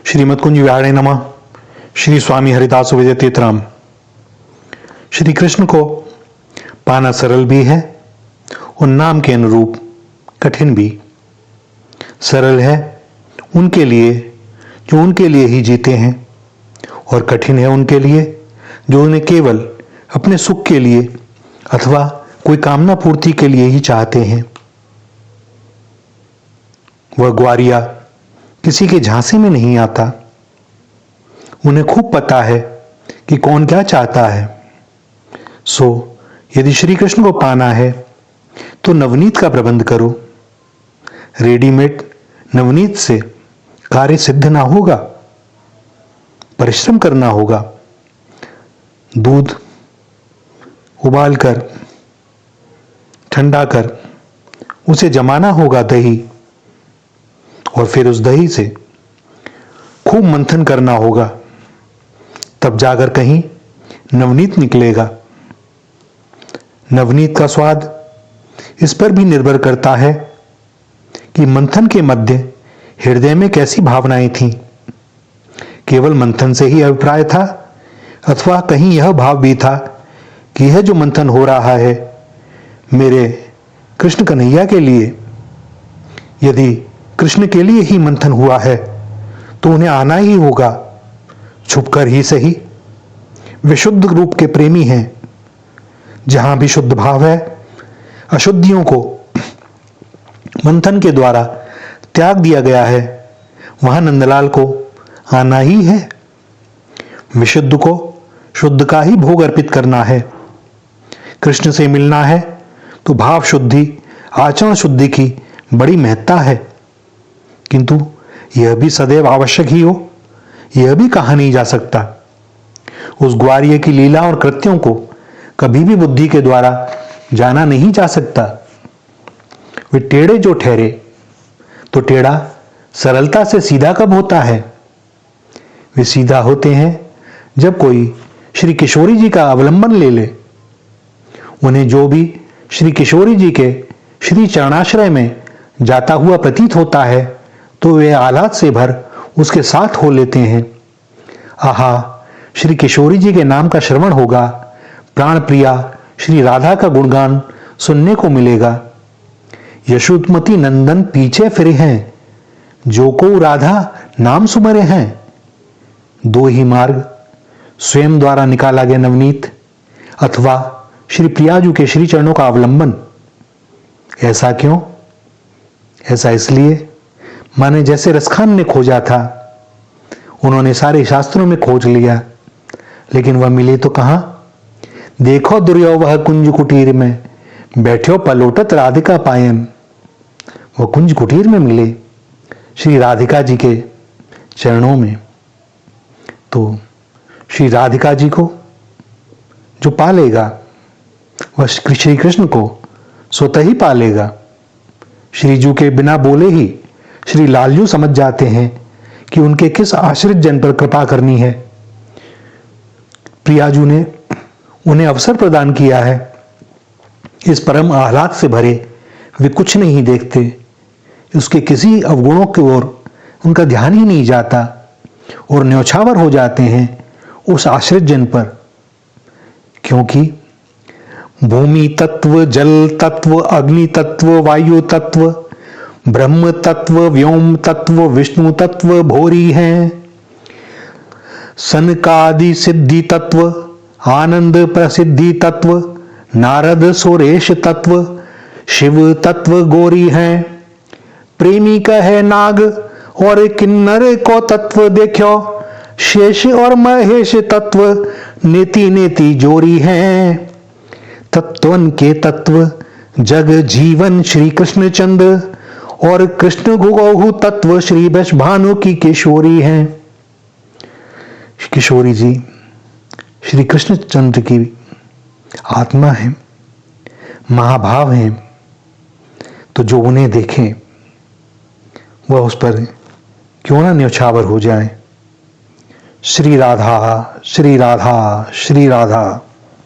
श्रीमद कुंज विहारे नमः। श्री स्वामी हरिदास विजय तीर्थराम। श्री कृष्ण को पाना सरल भी है और नाम के अनुरूप कठिन भी। सरल है उनके लिए जो उनके लिए ही जीते हैं, और कठिन है उनके लिए जो उन्हें केवल अपने सुख के लिए अथवा कोई कामना पूर्ति के लिए ही चाहते हैं। वह ग्वारिया किसी के झांसे में नहीं आता। उन्हें खूब पता है कि कौन क्या चाहता है। सो यदि श्री कृष्ण को पाना है तो नवनीत का प्रबंध करो। रेडीमेड नवनीत से कार्य सिद्ध ना होगा, परिश्रम करना होगा। दूध उबालकर ठंडा कर उसे जमाना होगा दही, और फिर उस दही से खूब मंथन करना होगा, तब जाकर कहीं नवनीत निकलेगा। नवनीत का स्वाद इस पर भी निर्भर करता है कि मंथन के मध्य हृदय में कैसी भावनाएं थीं। केवल मंथन से ही अभिप्राय था अथवा कहीं यह भाव भी था कि यह जो मंथन हो रहा है मेरे कृष्ण कन्हैया के लिए। यदि कृष्ण के लिए ही मंथन हुआ है तो उन्हें आना ही होगा, छुपकर ही सही। वे शुद्ध रूप के प्रेमी हैं। जहां भी शुद्ध भाव है, अशुद्धियों को मंथन के द्वारा त्याग दिया गया है, वहां नंदलाल को आना ही है। विशुद्ध को शुद्ध का ही भोग अर्पित करना है। कृष्ण से मिलना है तो भाव शुद्धि, आचरण शुद्धि की बड़ी महत्ता है, किंतु यह भी सदैव आवश्यक ही हो, यह भी कहा नहीं जा सकता। उस ग्वारिये की लीला और कृत्यों को कभी भी बुद्धि के द्वारा जाना नहीं जा सकता। वे टेढ़े जो ठहरे तो टेढ़ा सरलता से सीधा कब होता है? वे सीधा होते हैं जब कोई श्री किशोरी जी का अवलंबन ले ले। उन्हें जो भी श्री किशोरी जी के श्री चरणाश्रय में जाता हुआ प्रतीत होता है तो वे आह्लाद से भर उसके साथ हो लेते हैं। आहा, श्री किशोरी जी के नाम का श्रवण होगा, प्राण प्रिया श्री राधा का गुणगान सुनने को मिलेगा। यशोदमती नंदन पीछे फिरे हैं, जो को राधा नाम सुमरे हैं। दो ही मार्ग, स्वयं द्वारा निकाला गया नवनीत अथवा श्री प्रियाजू के श्री चरणों का अवलंबन। ऐसा क्यों? ऐसा इसलिए माने जैसे रसखान ने खोजा था। उन्होंने सारे शास्त्रों में खोज लिया, लेकिन वह मिले तो कहां? देखो दुर्यो वह कुंज कुटीर में, बैठो पलोटत राधिका पायन। वह कुंज कुटीर में मिले श्री राधिका जी के चरणों में। तो श्री राधिका जी को जो पालेगा वह श्री कृष्ण को स्वतः ही पालेगा। श्रीजू के बिना बोले ही श्री लालजू समझ जाते हैं कि उनके किस आश्रित जन पर कृपा करनी है। प्रियाजू ने उन्हें अवसर प्रदान किया है। इस परम आह्लाद से भरे वे कुछ नहीं देखते, उसके किसी अवगुणों की ओर उनका ध्यान ही नहीं जाता और न्यौछावर हो जाते हैं उस आश्रित जन पर। क्योंकि भूमि तत्व, जल तत्व, अग्नि तत्व, वायु तत्व, ब्रह्म तत्व, व्योम तत्व, विष्णु तत्व भोरी हैं। सनकादि सिद्धि तत्व, आनंद प्रसिद्धि तत्व, नारद सुरेश तत्व, शिव तत्व गोरी हैं। प्रेमी कहे नाग और किन्नर को तत्व देखो, शेष और महेश तत्व नेति नेति जोरी हैं। तत्वन के तत्व जग जीवन श्री कृष्ण चंद, और कृष्ण गुगोहु तत्व श्री वृषभानु की किशोरी हैं। किशोरी जी श्री कृष्ण चंद्र की आत्मा है, महाभाव है। तो जो उन्हें देखें वह उस पर क्यों ना न्यौछावर हो जाए। श्री राधा, श्री राधा, श्री राधा।